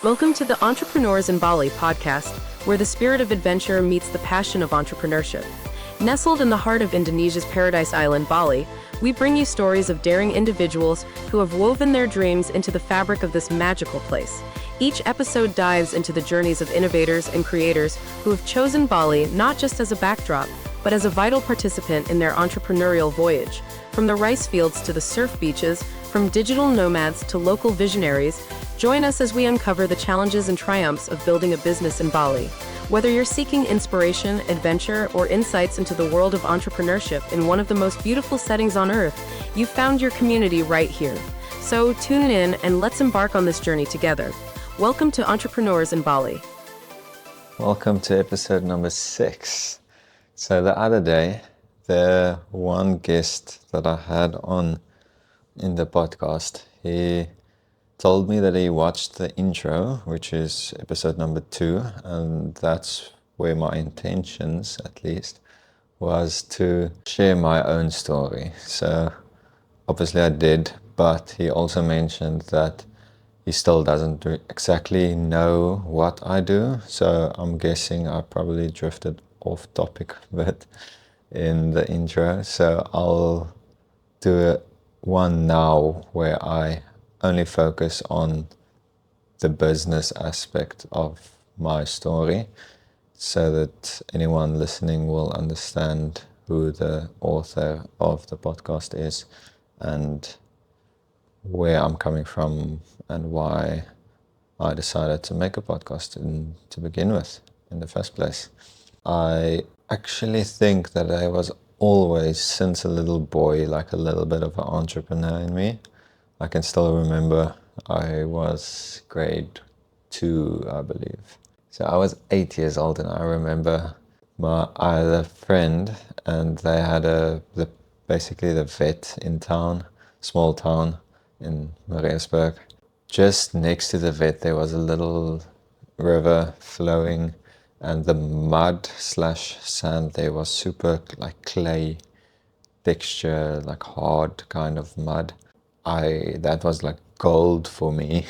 Welcome to the Entrepreneurs in Bali podcast, where the spirit of adventure meets the passion of entrepreneurship. Nestled in the heart of Indonesia's paradise island, Bali, we bring you stories of daring individuals who have woven their dreams into the fabric of this magical place. Each episode dives into the journeys of innovators and creators who have chosen Bali not just as a backdrop, but as a vital participant in their entrepreneurial voyage. From the rice fields to the surf beaches, from digital nomads to local visionaries, join us as we uncover the challenges and triumphs of building a business in Bali. Whether you're seeking inspiration, adventure, or insights into the world of entrepreneurship in one of the most beautiful settings on earth, you've found your community right here. So tune in and let's embark on this journey together. Welcome to Entrepreneurs in Bali. Welcome to episode number 6. So the other day, the one guest that I had on in the podcast, he told me that he watched the intro, which is episode number 2, and that's where my intentions, at least, was to share my own story. So obviously I did, but he also mentioned that he still doesn't exactly know what I do. So I'm guessing I probably drifted off topic a bit in the intro. So I'll do one now where I only focus on the business aspect of my story so that anyone listening will understand who the author of the podcast is and where I'm coming from and why I decided to make a podcast to begin with in the first place. I actually think that I was always, since a little boy, like a little bit of an entrepreneur in me. I can still remember I was grade 2, I believe. So I was 8 years old, and I remember I had a friend, and they had basically the vet in town, small town in Maritzburg. Just next to the vet there was a little river flowing, and the mud/sand there was super like clay texture, like hard kind of mud. That was like gold for me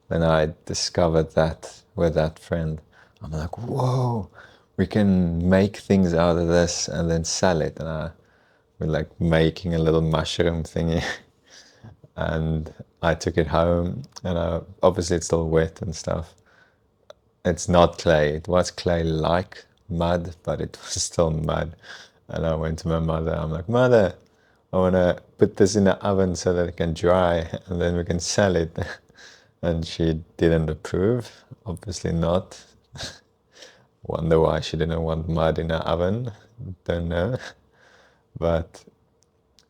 when I discovered that with that friend. I'm like, whoa, we can make things out of this and then sell it. And we're like making a little mushroom thingy. And I took it home, and obviously it's still wet and stuff. It's not clay. It was clay-like mud, but it was still mud. And I went to my mother. I'm like, Mother, I want to put this in the oven so that it can dry and then we can sell it. And she didn't approve. Obviously not. Wonder why she didn't want mud in the oven. Don't know. But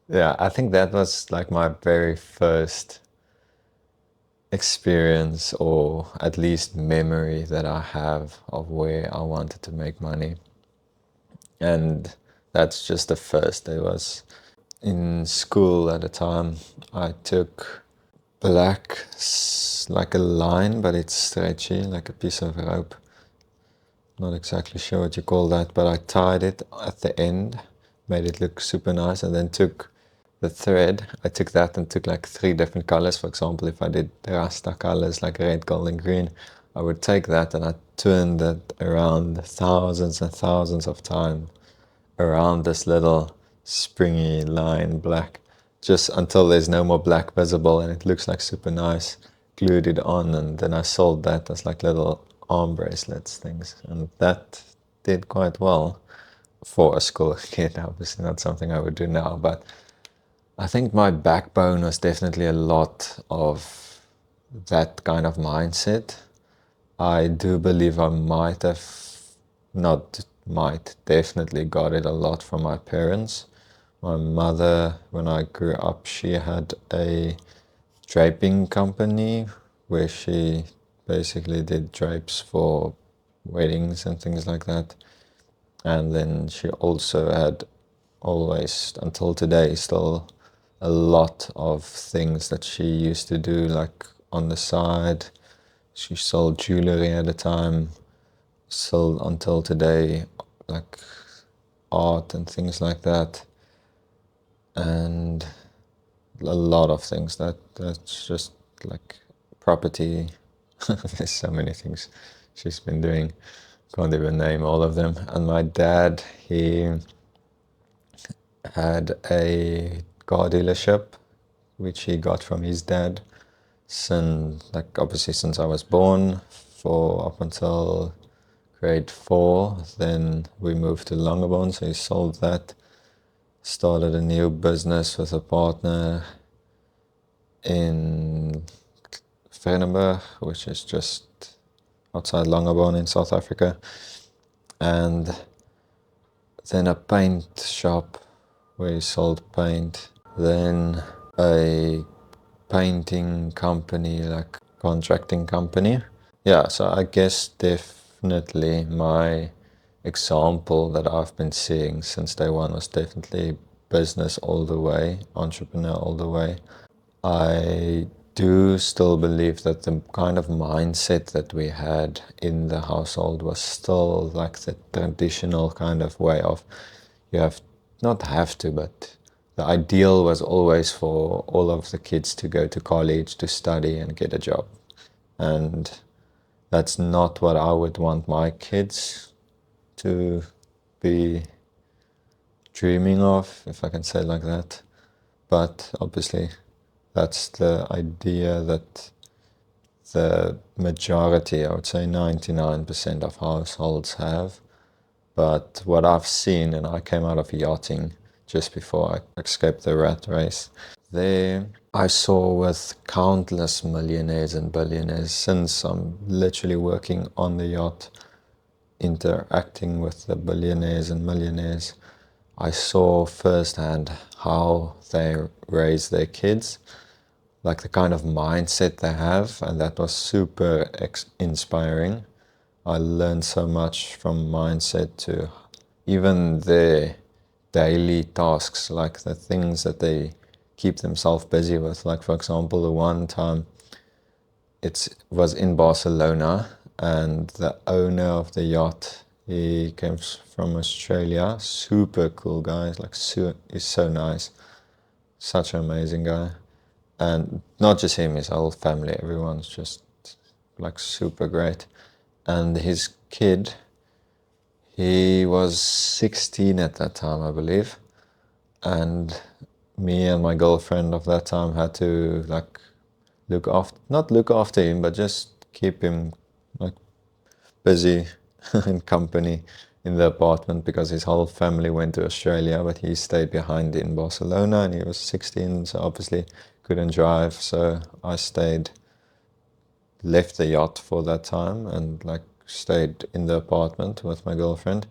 yeah, I think that was like my very first experience, or at least memory that I have of where I wanted to make money. And that's just the first. It was in school at the time. I took black, like a line, but it's stretchy, like a piece of rope. Not exactly sure what you call that, but I tied it at the end, made it look super nice, and then took the thread. I took that and took like 3 different colors. For example, if I did Rasta colors like red, gold, and green, I would take that and I turned it around thousands and thousands of times around this little springy line black, just until there's no more black visible and it looks like super nice. Glued it on, and then I sold that as like little arm bracelets things, and that did quite well for a school kid. Obviously not something I would do now, but I think my backbone was definitely a lot of that kind of mindset. I do believe I definitely got it a lot from my parents. My mother, when I grew up, she had a draping company where she basically did drapes for weddings and things like that. And then she also had always, until today, still a lot of things that she used to do like on the side. She sold jewelry at the time, sold until today like art and things like that, and a lot of things that's just like property There's so many things she's been doing. Can't even name all of them. And my dad, he had a car dealership, which he got from his dad, obviously since I was born, for up until grade 4. Then we moved to Longabon, so he sold that, started a new business with a partner in Vrenenberg, which is just outside Longabon in South Africa, and then a paint shop where he sold paint, then a painting company, like contracting company. Yeah, so I guess definitely my example that I've been seeing since day one was definitely business all the way, entrepreneur all the way. I do still believe that the kind of mindset that we had in the household was still like the traditional kind of way of, you have not have to, but the ideal was always for all of the kids to go to college, to study and get a job. And that's not what I would want my kids to be dreaming of, if I can say it like that. But obviously that's the idea that the majority, I would say 99% of households have. But what I've seen, and I came out of yachting just before I escaped the rat race, there I saw with countless millionaires and billionaires, since I'm literally working on the yacht, interacting with the billionaires and millionaires, I saw firsthand how they raise their kids, like the kind of mindset they have, and that was super inspiring. I learned so much from mindset to even their daily tasks, like the things that they keep themselves busy with. Like, for example, the one time it was in Barcelona, and the owner of the yacht, he came from Australia, super cool guy, like he's so nice, such an amazing guy. And not just him, his whole family, everyone's just like super great. And his kid, he was 16 at that time, I believe. And me and my girlfriend of that time had to like not look after him, but just keep him like busy and company in the apartment, because his whole family went to Australia, but he stayed behind in Barcelona, and he was 16, so obviously couldn't drive. So I left the yacht for that time and like stayed in the apartment with my girlfriend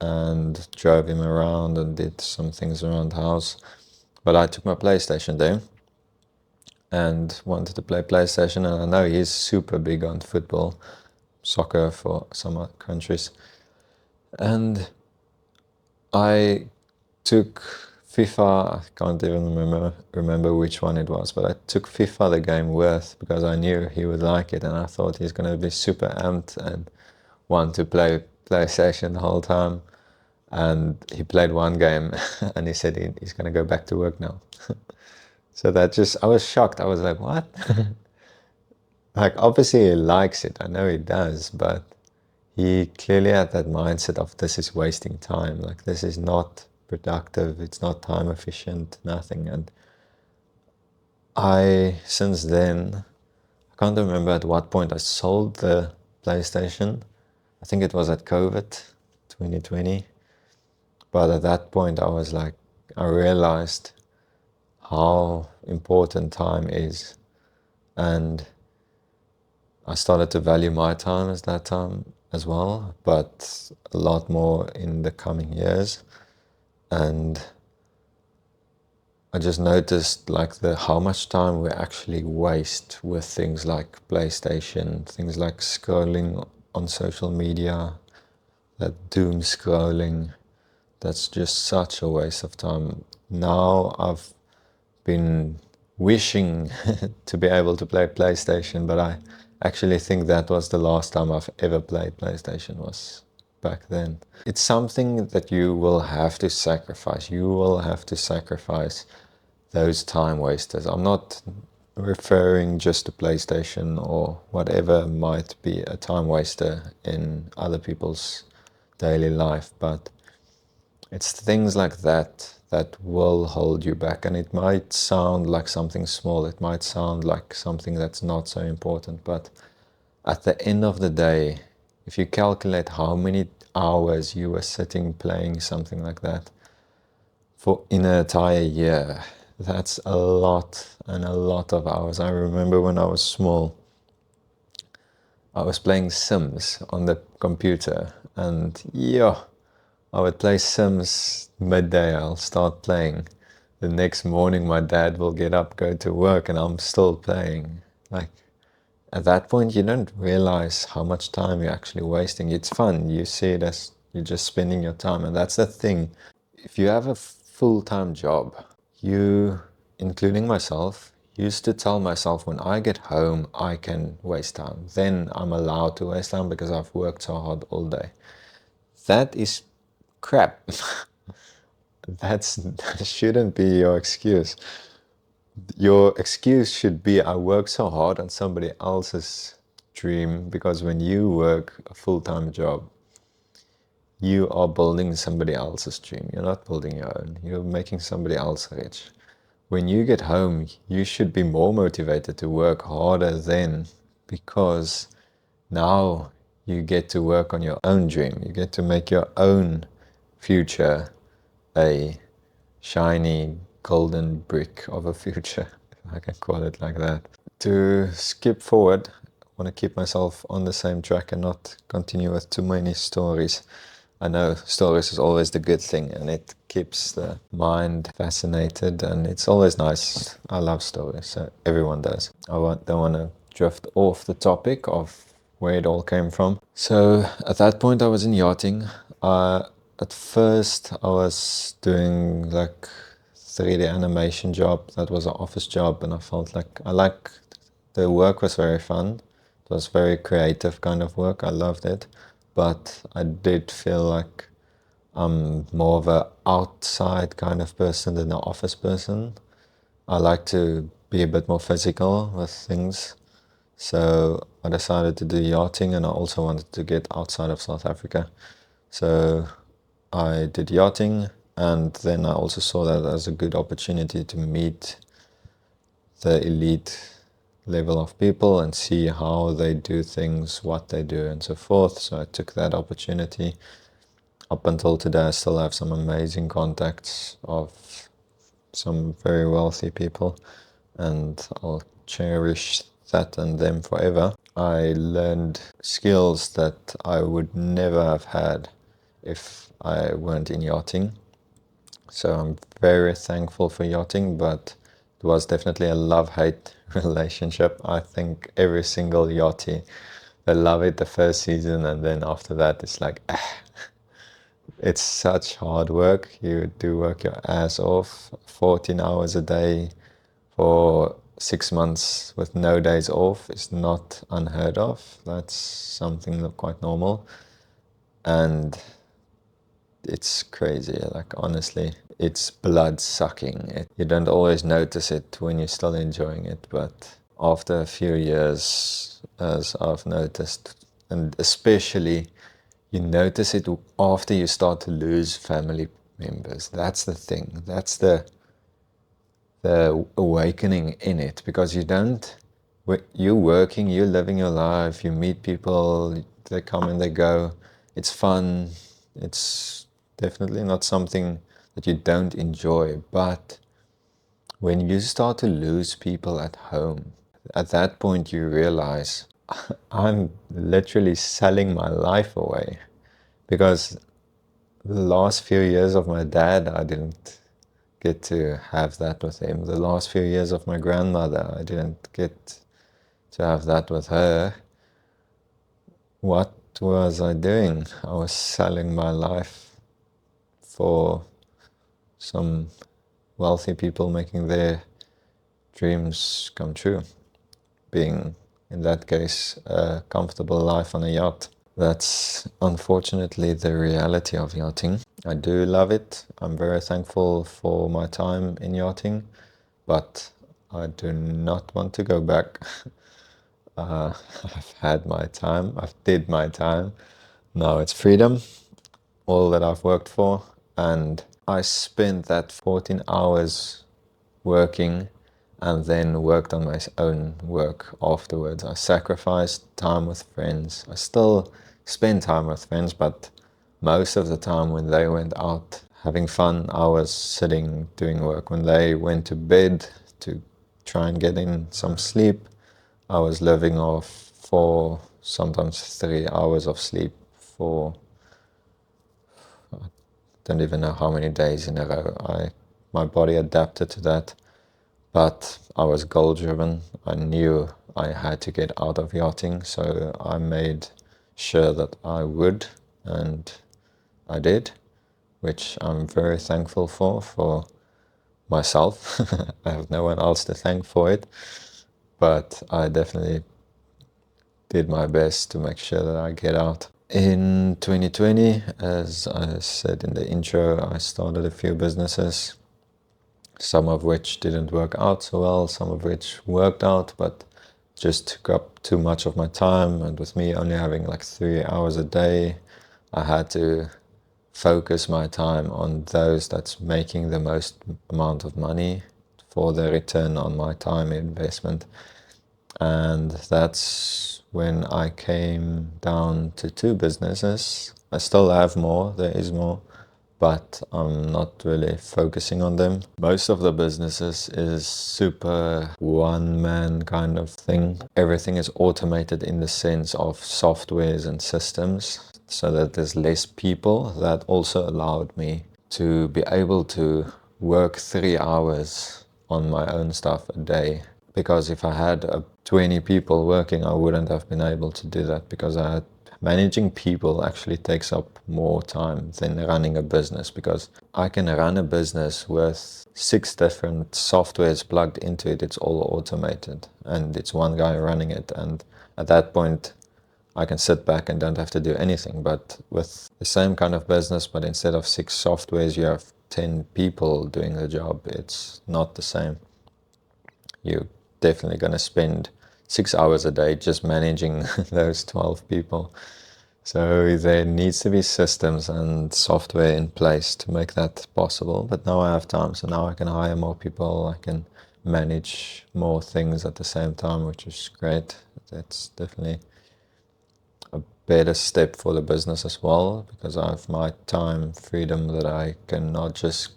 and drove him around and did some things around the house. But I took my PlayStation there and wanted to play PlayStation, and I know he's super big on football, soccer for some other countries. And I took FIFA, I can't even remember which one it was, but I took FIFA the game with, because I knew he would like it, and I thought he's going to be super amped and want to play PlayStation the whole time. And he played one game and he said he's going to go back to work now. So I was shocked. I was like, what? Like, obviously he likes it. I know he does, but he clearly had that mindset of, this is wasting time. Like, this is not productive. It's not time efficient, nothing. And since then, I can't remember at what point I sold the PlayStation. I think it was at COVID 2020. But at that point, I realized how important time is. And I started to value my time as that time as well, but a lot more in the coming years. And I just noticed like how much time we actually waste with things like PlayStation, things like scrolling on social media, that doom scrolling. That's just such a waste of time. Now I've been wishing to be able to play PlayStation, but I actually think that was the last time I've ever played PlayStation, was back then. It's something that you will have to sacrifice. You will have to sacrifice those time wasters. I'm not referring just to PlayStation or whatever might be a time waster in other people's daily life, but it's things like that that will hold you back. And it might sound like something small, it might sound like something that's not so important, but at the end of the day, if you calculate how many hours you were sitting playing something like that for in an entire year, that's a lot, and a lot of hours. I remember when I was small, I was playing Sims on the computer, and yeah, I would play Sims midday. I'll start playing. The next morning, my dad will get up, go to work, and I'm still playing. Like, at that point, you don't realize how much time you're actually wasting. It's fun. You see it as you're just spending your time, and that's the thing. If you have a full-time job, you, including myself, used to tell myself when I get home, I can waste time. Then I'm allowed to waste time because I've worked so hard all day. That is crap. That shouldn't be your excuse. Your excuse should be, I work so hard on somebody else's dream, because when you work a full-time job, you are building somebody else's dream. You're not building your own. You're making somebody else rich. When you get home, you should be more motivated to work harder then, because now you get to work on your own dream. You get to make your own future a shiny golden brick of a future, if I can call it like that. To skip forward, I want to keep myself on the same track and not continue with too many stories. I know stories is always the good thing, and it keeps the mind fascinated, and it's always nice. I love stories, so everyone does. Don't want to drift off the topic of where it all came from. So at that point I was in yachting. At first I was doing like 3D animation job. That was an office job, and I felt like the work was very fun. It was very creative kind of work. I loved it. But I did feel like I'm more of an outside kind of person than an office person. I like to be a bit more physical with things. So I decided to do yachting, and I also wanted to get outside of South Africa. So I did yachting, and then I also saw that as a good opportunity to meet the elite level of people and see how they do things, what they do, and so forth. So I took that opportunity. Up until today, I still have some amazing contacts of some very wealthy people, and I'll cherish that and them forever. I learned skills that I would never have had if I weren't in yachting. So I'm very thankful for yachting, but it was definitely a love-hate relationship. I think every single yachty, they love it the first season, and then after that it's like, it's such hard work. You do work your ass off, 14 hours a day for 6 months with no days off is not unheard of. That's something quite normal. And it's crazy, like honestly, it's blood sucking. You don't always notice it when you're still enjoying it, but after a few years, as I've noticed, and especially you notice it after you start to lose family members. That's the thing. That's the awakening in it, because you're working, you're living your life, you meet people, they come and they go. It's fun. It's definitely not something that you don't enjoy. But when you start to lose people at home, at that point you realize I'm literally selling my life away, because the last few years of my dad, I didn't get to have that with him. The last few years of my grandmother, I didn't get to have that with her. What was I doing? I was selling my life for some wealthy people making their dreams come true. Being, in that case, a comfortable life on a yacht. That's unfortunately the reality of yachting. I do love it. I'm very thankful for my time in yachting, but I do not want to go back. I've had my time, I've did my time. Now it's freedom, all that I've worked for. And I spent that 14 hours working and then worked on my own work afterwards. I sacrificed time with friends. I still spend time with friends, but most of the time when they went out having fun, I was sitting doing work. When they went to bed to try and get in some sleep, I was living off 4, sometimes 3 hours of sleep for I don't even know how many days in a row. My body adapted to that. But I was goal-driven. I knew I had to get out of yachting, so I made sure that I would, and I did, which I'm very thankful for myself. I have no one else to thank for it, but I definitely did my best to make sure that I get out. In 2020, as I said in the intro, I started a few businesses. Some of which didn't work out so well, some of which worked out, but just took up too much of my time. And with me only having like 3 hours a day, I had to focus my time on those that's making the most amount of money for the return on my time investment. And that's when I came down to 2 businesses. I still have more, there is more, but I'm not really focusing on them. Most of the businesses is super one-man kind of thing. Everything is automated in the sense of softwares and systems, so that there's less people. That also allowed me to be able to work 3 hours on my own stuff a day. Because if I had 20 people working, I wouldn't have been able to do that, because managing people actually takes up more time than running a business, because I can run a business with 6 different softwares plugged into it. It's all automated and it's one guy running it, and at that point I can sit back and don't have to do anything. But with the same kind of business, but instead of 6 softwares, you have 10 people doing the job. It's not the same. You're definitely going to spend 6 hours a day just managing those 12 people. So there needs to be systems and software in place to make that possible. But now I have time, so now I can hire more people, I can manage more things at the same time, which is great. That's definitely a better step for the business as well, because I have my time freedom that I can not just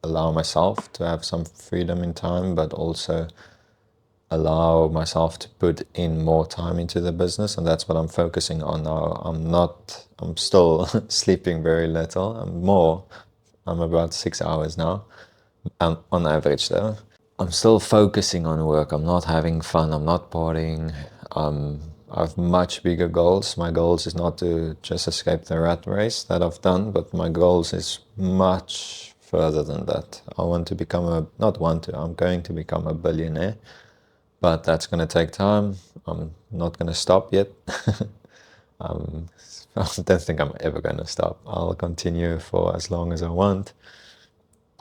allow myself to have some freedom in time, but also allow myself to put in more time into the business. And that's what I'm focusing on now. I'm still sleeping very little. I'm about 6 hours now, on average though. I'm still focusing on work. I'm not having fun. I'm not partying. I have much bigger goals. My goals is not to just escape the rat race that I've done, but my goals is much further than that. I'm going to become a billionaire. But that's going to take time. I'm not going to stop yet. I don't think I'm ever going to stop. I'll continue for as long as I want,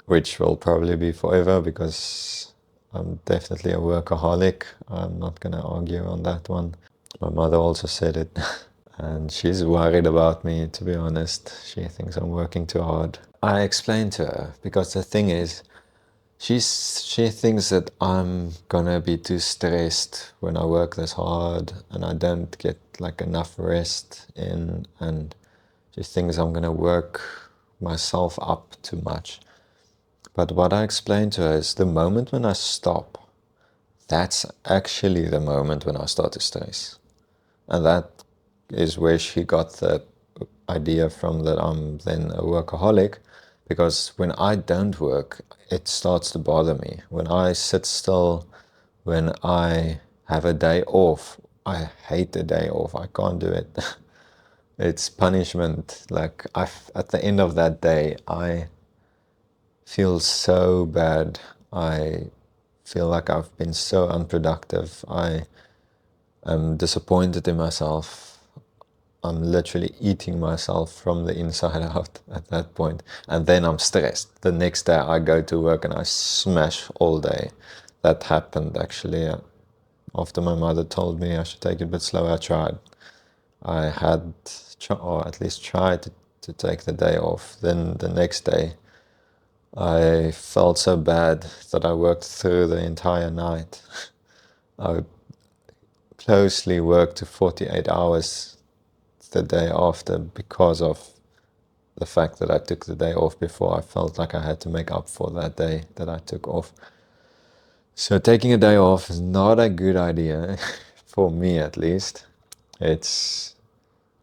which will probably be forever, because I'm definitely a workaholic. I'm not going to argue on that one. My mother also said it, and she's worried about me, to be honest. She thinks I'm working too hard. I explained to her, because the thing is, she thinks that I'm gonna be too stressed when I work this hard and I don't get like enough rest in, and she thinks I'm gonna work myself up too much. But what I explained to her is, the moment when I stop, that's actually the moment when I start to stress. And that is where she got the idea from, that I'm then a workaholic. Because when I don't work, it starts to bother me. When I sit still, when I have a day off, I hate the day off. I can't do it. It's punishment. Like, at the end of that day, I feel so bad. I feel like I've been so unproductive. I am disappointed in myself. I'm literally eating myself from the inside out at that point. And then I'm stressed. The next day I go to work and I smash all day. that happened actually. After my mother told me I should take it a bit slower, I tried. I had, or at least tried to take the day off. Then the next day, I felt so bad that I worked through the entire night. I closely worked to 48 hours the day after because of the fact that I took the day off before. I felt like I had to make up for that day that I took off. So taking a day off is not a good idea, for me at least. It's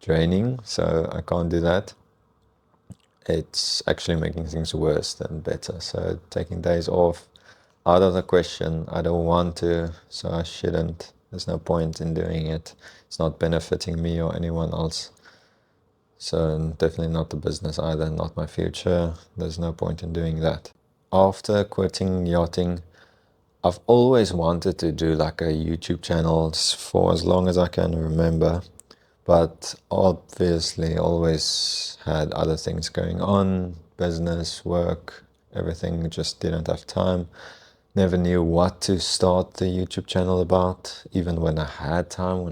draining, so I can't do that. It's actually making things worse than better. So taking days off, out of the question. I don't want to, so I shouldn't. There's no point in doing it. It's not benefiting me or anyone else. So definitely not the business either, not my future. There's no point in doing that. After quitting yachting, I've always wanted to do like a YouTube channel for as long as I can remember, but obviously always had other things going on, business, work, everything, just didn't have time. Never knew what to start the YouTube channel about, even when I had time,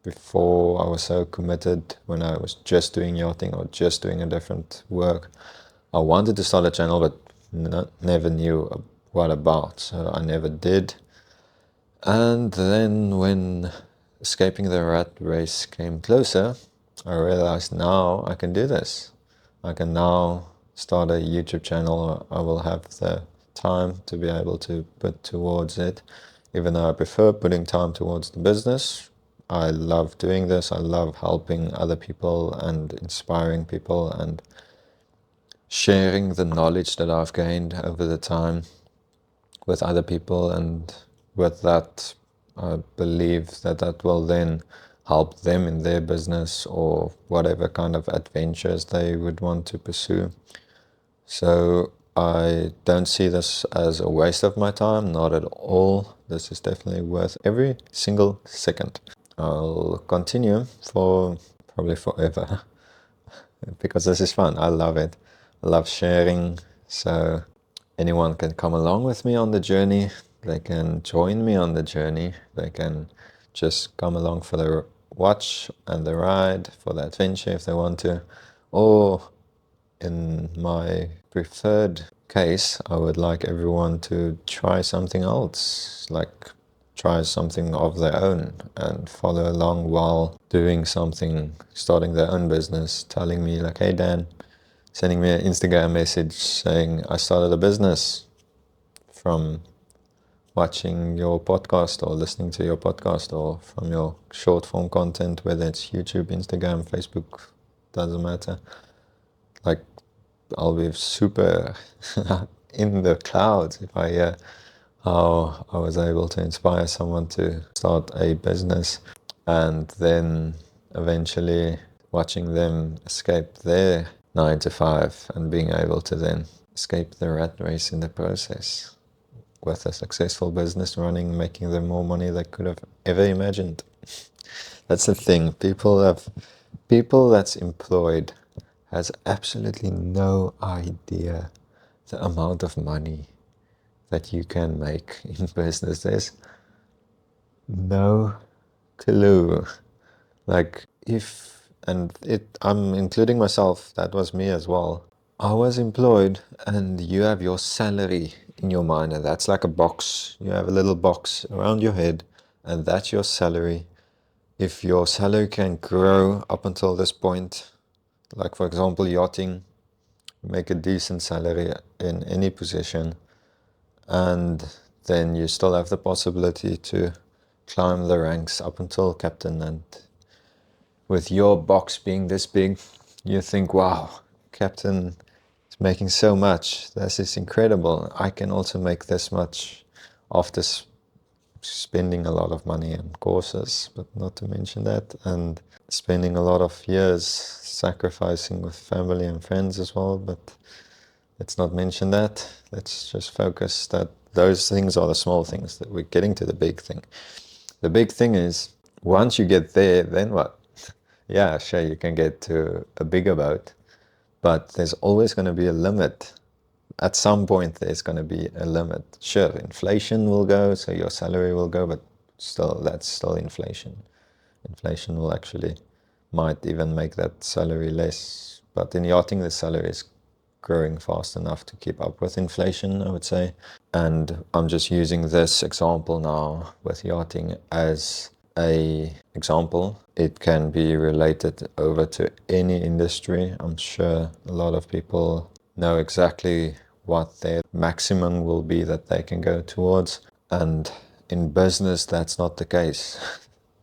before I was so committed, when I was just doing yachting or just doing a different work. I wanted to start a channel, but never knew what about, so I never did. And then when escaping the rat race came closer, I realized now I can do this. I can now start a YouTube channel. I will have the time to be able to put towards it, even though I prefer putting time towards the business. I love doing this. I love helping other people and inspiring people and sharing the knowledge that I've gained over the time with other people, and with that I believe that that will then help them in their business or whatever kind of adventures they would want to pursue. So I don't see this as a waste of my time, not at all. This is definitely worth every single second. I'll continue for probably forever because this is fun. I love it. I love sharing. So anyone can come along with me on the journey. They can join me on the journey. They can just come along for the watch and the ride, for the adventure if they want to. Or in my preferred case, I would like everyone to try something else, like try something of their own and follow along while doing something, starting their own business, telling me like, hey Dan, sending me an Instagram message saying I started a business from watching your podcast or listening to your podcast or from your short form content, whether it's YouTube, Instagram, Facebook, doesn't matter. Like, I'll be super in the clouds if I hear how I was able to inspire someone to start a business, and then eventually watching them escape their 9 to 5 and being able to then escape the rat race in the process with a successful business running, making them more money they could have ever imagined. That's the thing. People that's employed has absolutely no idea the amount of money that you can make in business. There's no clue. Like I'm including myself, that was me as well. I was employed and you have your salary in your mind, and that's like a box. You have a little box around your head and that's your salary. If your salary can grow up until this point, like for example yachting, make a decent salary in any position, and then you still have the possibility to climb the ranks up until captain, and with your box being this big, you think, wow, captain is making so much, this is incredible, I can also make this much after spending a lot of money on courses, but not to mention that, and spending a lot of years sacrificing with family and friends as well. But let's not mention that. Let's just focus that those things are the small things, that we're getting to the big thing. The big thing is, once you get there, then what? Yeah, sure, you can get to a bigger boat, but there's always going to be a limit. at some point there's going to be a limit. Sure, inflation will go, so your salary will go, but still, that's still inflation. Inflation will actually might even make that salary less. But in yachting, the salary is growing fast enough to keep up with inflation, I would say. And I'm just using this example now with yachting as a example. It can be related over to any industry. I'm sure a lot of people know exactly what their maximum will be that they can go towards. And in business, that's not the case.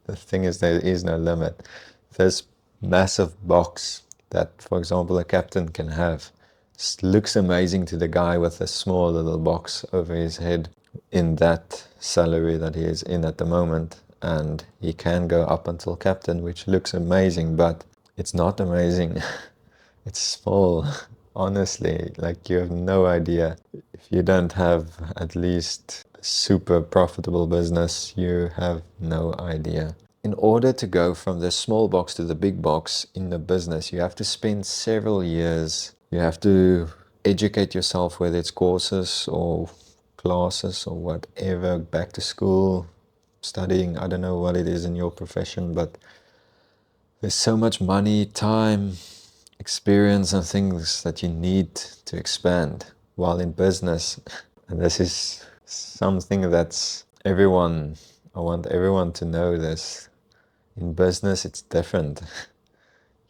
The thing is, there is no limit. This massive box that, for example, a captain can have looks amazing to the guy with a small little box over his head in that salary that he is in at the moment. And he can go up until captain, which looks amazing, but it's not amazing. It's small. Honestly, like, you have no idea. If you don't have at least a super profitable business, you have no idea. In order to go from the small box to the big box in the business, you have to spend several years. You have to educate yourself, whether it's courses or classes or whatever, back to school, studying. I don't know what it is in your profession, but there's so much money, time, experience and things that you need to expand while in business. And this is something that's I want everyone to know this. In business, it's different.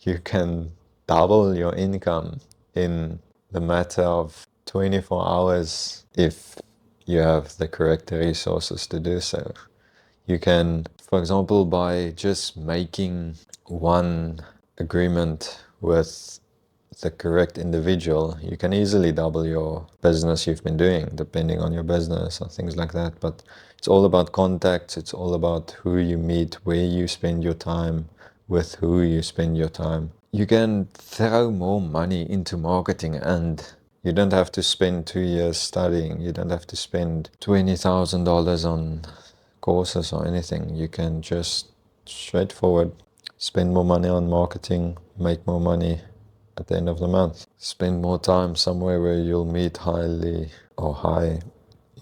You can double your income in the matter of 24 hours if you have the correct resources to do so. You can, for example, by just making one agreement with the correct individual, you can easily double your business you've been doing, depending on your business and things like that. But it's all about contacts. It's all about who you meet, where you spend your time, with who you spend your time. You can throw more money into marketing, and you don't have to spend 2 years studying. You don't have to spend $20,000 on courses or anything. You can just straightforward spend more money on marketing, make more money at the end of the month. Spend more time somewhere where you'll meet high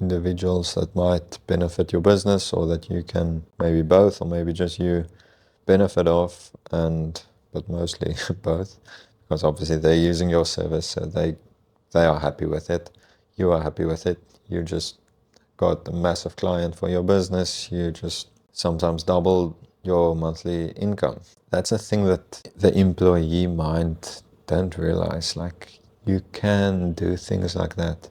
individuals that might benefit your business, or that you can maybe both, or maybe just you benefit off, but mostly both, because obviously they're using your service, so they are happy with it. You are happy with it. You just got a massive client for your business. You just sometimes double your monthly income. That's a thing that the employee mind don't realize. Like, you can do things like that.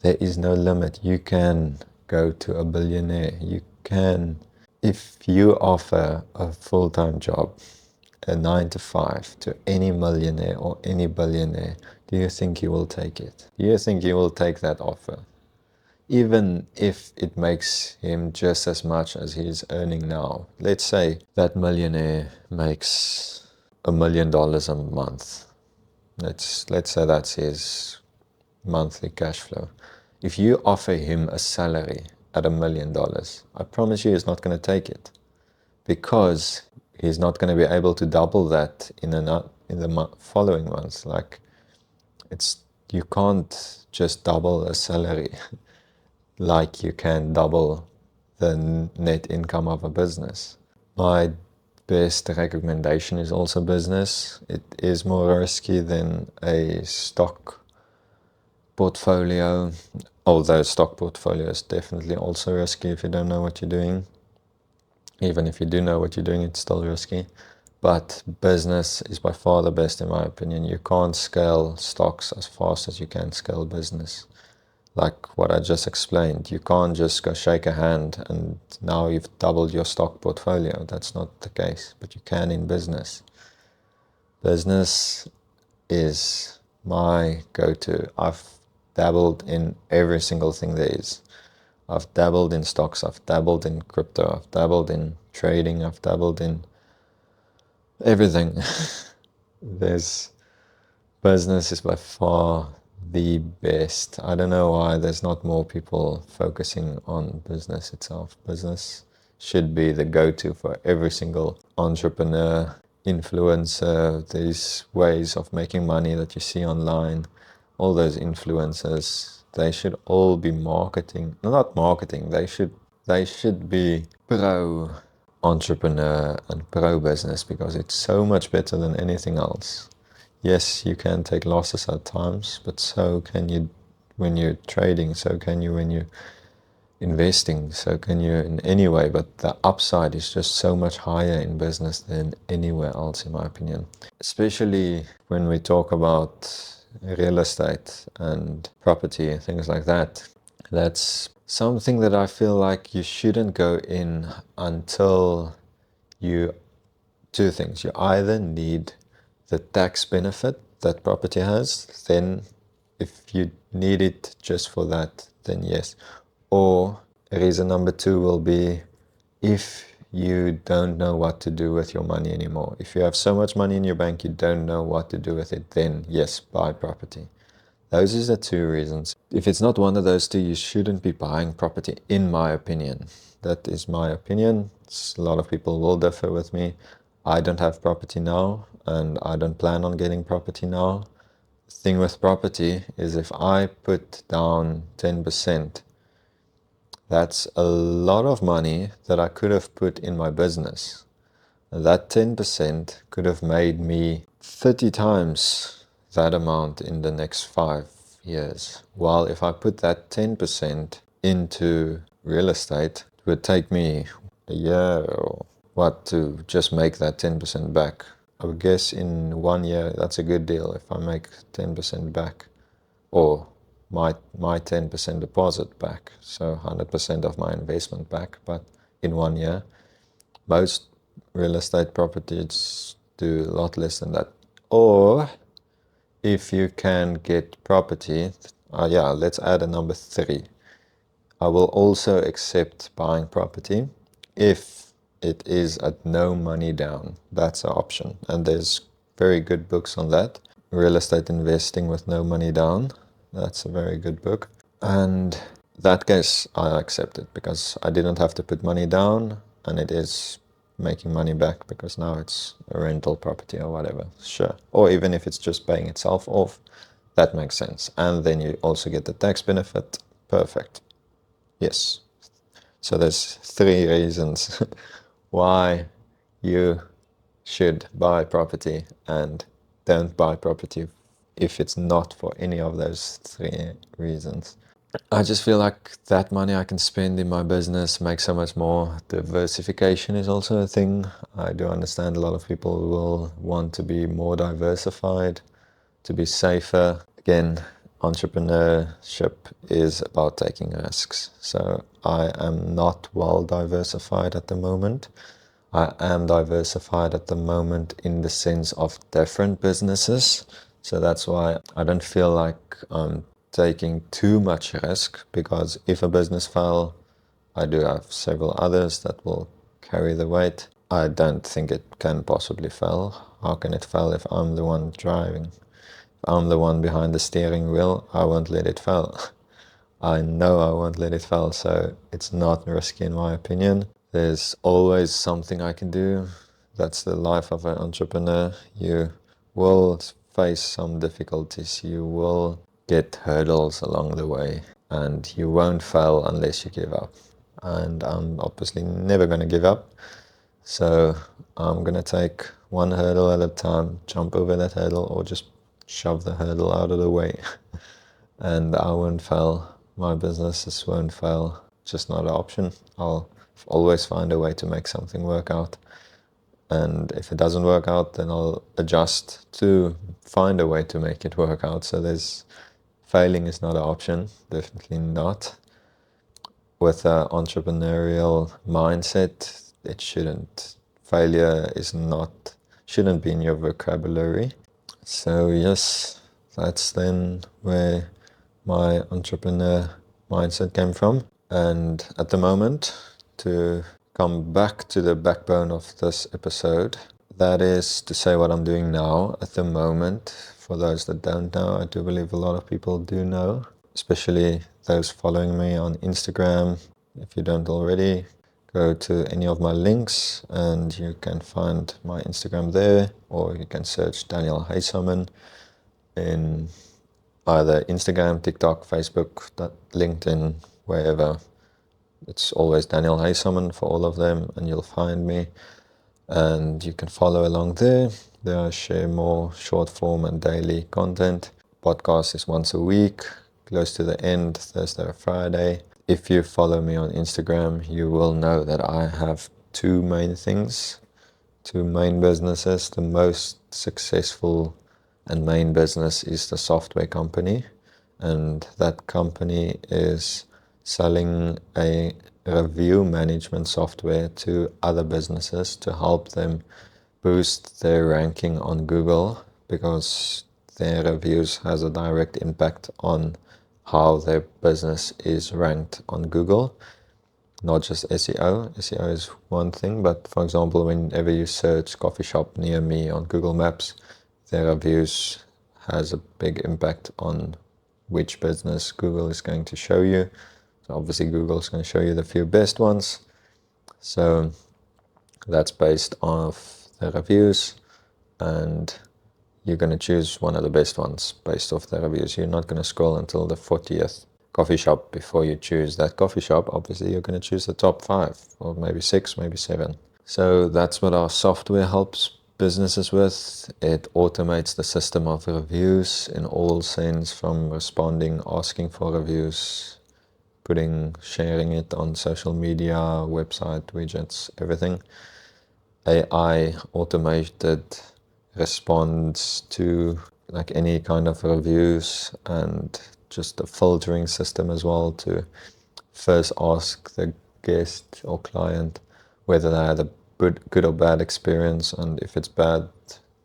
There is no limit. You can go to a billionaire. You can, if you offer a full-time job, a 9 to 5, to any millionaire or any billionaire, do you think he will take it? Do you think he will take that offer? Even if it makes him just as much as he's earning now. Let's say that millionaire makes $1 million a month. Let's say that's his monthly cash flow. If you offer him a salary at $1 million, I promise you he's not going to take it, because he's not going to be able to double that in the following months. Like, you can't just double a salary like you can double the net income of a business. My best recommendation is also business. It is more risky than a stock portfolio, although stock portfolio is definitely also risky if you don't know what you're doing. Even if you do know what you're doing, it's still risky. But business is by far the best, in my opinion. You can't scale stocks as fast as you can scale business. Like what I just explained, you can't just go shake a hand and now you've doubled your stock portfolio. That's not the case, but you can in business. Business is my go-to. I've dabbled in every single thing there is. I've dabbled in stocks, I've dabbled in crypto, I've dabbled in trading, I've dabbled in everything. Business is by far the best. I don't know why there's not more people focusing on business itself. Business should be the go-to for every single entrepreneur, influencer. These ways of making money that you see online, all those influencers, they should all be not marketing, they should be pro entrepreneur and pro business, because it's so much better than anything else. Yes, you can take losses at times, but so can you when you're trading, so can you when you're investing, so can you in any way. But the upside is just so much higher in business than anywhere else, in my opinion. Especially when we talk about real estate and property and things like that. That's something that I feel like you shouldn't go in until two things. You either need the tax benefit that property has, then if you need it just for that, then yes. Or reason number two will be if you don't know what to do with your money anymore. If you have so much money in your bank, you don't know what to do with it, then yes, buy property. Those are the two reasons. If it's not one of those two, you shouldn't be buying property, in my opinion. That is my opinion. A lot of people will differ with me. I don't have property now, and I don't plan on getting property now. The thing with property is if I put down 10%, that's a lot of money that I could have put in my business. That 10% could have made me 30 times that amount in the next 5 years. While if I put that 10% into real estate, it would take me a year or what to just make that 10% back. I would guess in 1 year, that's a good deal if I make 10% back, or my 10% deposit back, so 100% of my investment back, but in 1 year. Most real estate properties do a lot less than that. Or if you can get property, let's add a number 3. I will also accept buying property if it is at no money down. That's an option, and there's very good books on that. Real estate investing with no money down. That's a very good book. And that case, I accept it because I didn't have to put money down, and it is making money back because now it's a rental property or whatever. Sure. Or even if it's just paying itself off, that makes sense. And then you also get the tax benefit. Perfect. Yes. So there's 3 reasons why you should buy property and don't buy property if it's not for any of those 3 reasons. I just feel like that money I can spend in my business makes so much more. Diversification is also a thing. I do understand a lot of people will want to be more diversified, to be safer. Again, entrepreneurship is about taking risks. So I am not well diversified at the moment. I am diversified at the moment in the sense of different businesses. So that's why I don't feel like I'm taking too much risk, because if a business fails, I do have several others that will carry the weight. I don't think it can possibly fail. How can it fail if I'm the one driving? If I'm the one behind the steering wheel, I won't let it fail. I know I won't let it fail, so it's not risky in my opinion. There's always something I can do. That's the life of an entrepreneur. You will face some difficulties. You will get hurdles along the way, and you won't fail unless you give up. And I'm obviously never going to give up. So I'm going to take one hurdle at a time, jump over that hurdle, or just shove the hurdle out of the way. And I won't fail. My businesses won't fail. Just not an option. I'll always find a way to make something work out. And if it doesn't work out, then I'll adjust to find a way to make it work out. So failing is not an option, definitely not. With an entrepreneurial mindset, failure shouldn't be in your vocabulary. So yes, that's then where my entrepreneur mindset came from. And at the moment, to come back to the backbone of this episode, that is to say what I'm doing now at the moment. For those that don't know, I do believe a lot of people do know, especially those following me on Instagram. If you don't already, go to any of my links and you can find my Instagram there, or you can search Daniel Huysamen in either Instagram, TikTok, Facebook, LinkedIn, wherever. It's always Daniel Huysamen for all of them, and you'll find me. And you can follow along there. There I share more short form and daily content. Podcast is once a week, close to the end, Thursday or Friday. If you follow me on Instagram, you will know that I have two main businesses. The most successful and main business is the software company, and that company is selling a review management software to other businesses to help them boost their ranking on Google, because their reviews has a direct impact on how their business is ranked on Google. Not just SEO. SEO is one thing, but for example, whenever you search coffee shop near me on Google Maps, their reviews has a big impact on which business Google is going to show you. So obviously Google is going to show you the few best ones. So that's based off the reviews, and you're going to choose one of the best ones based off the reviews. You're not going to scroll until the 40th coffee shop before you choose that coffee shop. Obviously, you're going to choose the top 5, or maybe 6, maybe 7. So that's what our software helps businesses with. It automates the system of reviews in all sense, from responding, asking for reviews, sharing it on social media, website, widgets, everything. AI automated responds to like any kind of reviews, and just a filtering system as well to first ask the guest or client whether they had a good or bad experience, and if it's bad,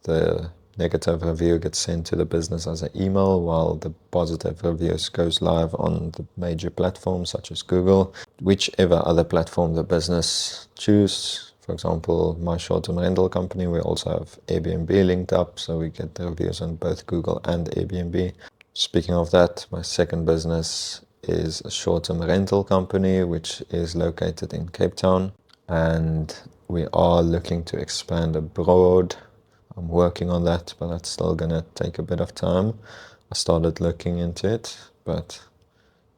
the negative review gets sent to the business as an email, while the positive reviews goes live on the major platforms such as Google, whichever other platform the business choose. For example, my short-term rental company, we also have Airbnb linked up, so we get the reviews on both Google and Airbnb. Speaking of that, my second business is a short-term rental company, which is located in Cape Town, and we are looking to expand abroad. I'm working on that, but that's still gonna take a bit of time. I started looking into it, but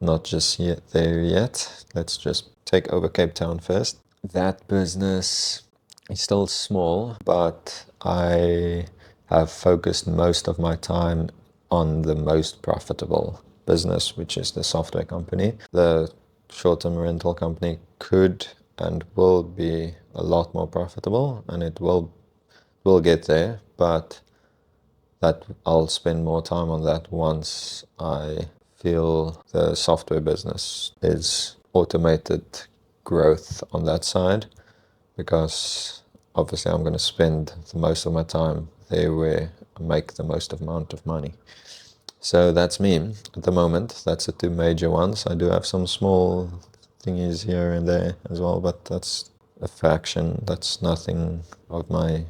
not just yet there yet. Let's just take over Cape Town first. That business is still small, but I have focused most of my time on the most profitable business, which is the software company. The short-term rental company could and will be a lot more profitable, and it will get there, but that I'll spend more time on that once I feel the software business is automated growth on that side, because obviously I'm going to spend the most of my time there where I make the most amount of money. So that's me at the moment. That's the two major ones. I do have some small thingies here and there as well, but that's a fraction. That's nothing of my,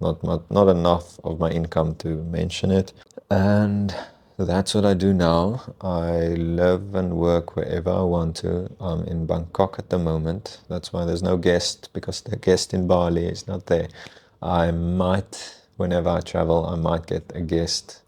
not enough of my income to mention it. And that's what I do now. I live and work wherever I want to. I'm in Bangkok at the moment. That's why there's no guest, because the guest in Bali is not there. I might, whenever I travel, I might get a guest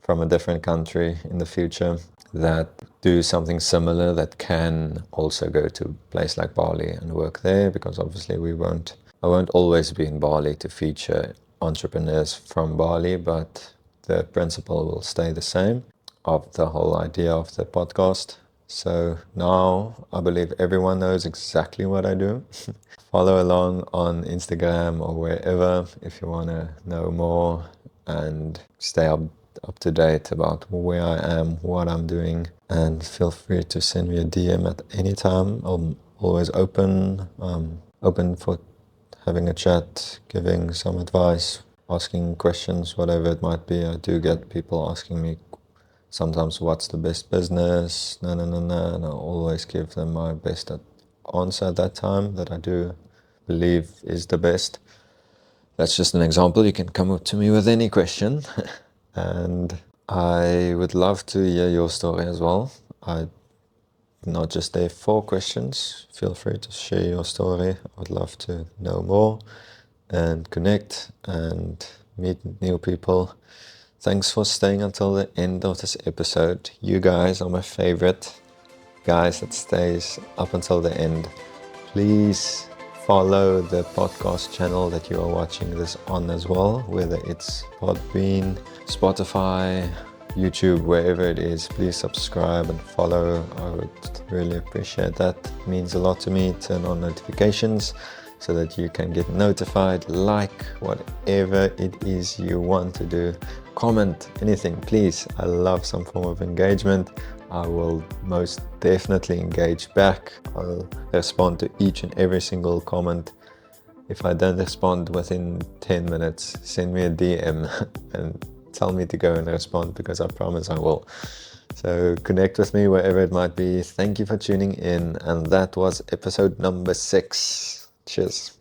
from a different country in the future that do something similar, that can also go to a place like Bali and work there, because obviously I won't always be in Bali to feature entrepreneurs from Bali, but the principle will stay the same of the whole idea of the podcast. So now I believe everyone knows exactly what I do. Follow along on Instagram or wherever if you want to know more and stay up to date about where I am, what I'm doing, and feel free to send me a DM at any time. I'm always open for having a chat, giving some advice, asking questions, whatever it might be. I do get people asking me sometimes what's the best business, and I always give them my best answer at that time that I do believe is the best. That's just an example. You can come up to me with any question. And I would love to hear your story as well. I'm not just there for questions. Feel free to share your story. I would love to know more and connect and meet new people Thanks for staying until the end of this episode. You guys are my favorite guys that stays up until the end. Please follow the podcast channel that you are watching this on as well, whether it's Podbean, Spotify, YouTube, wherever it is. Please subscribe and follow. I would really appreciate that. It means a lot to me. Turn on notifications so that you can get notified. Like whatever it is you want to do. Comment anything, please. I love some form of engagement. I will most definitely engage back. I'll respond to each and every single comment. If I don't respond within 10 minutes, send me a DM and tell me to go and respond, because I promise I will. So connect with me wherever it might be. Thank you for tuning in, and that was episode number 6. Cheers.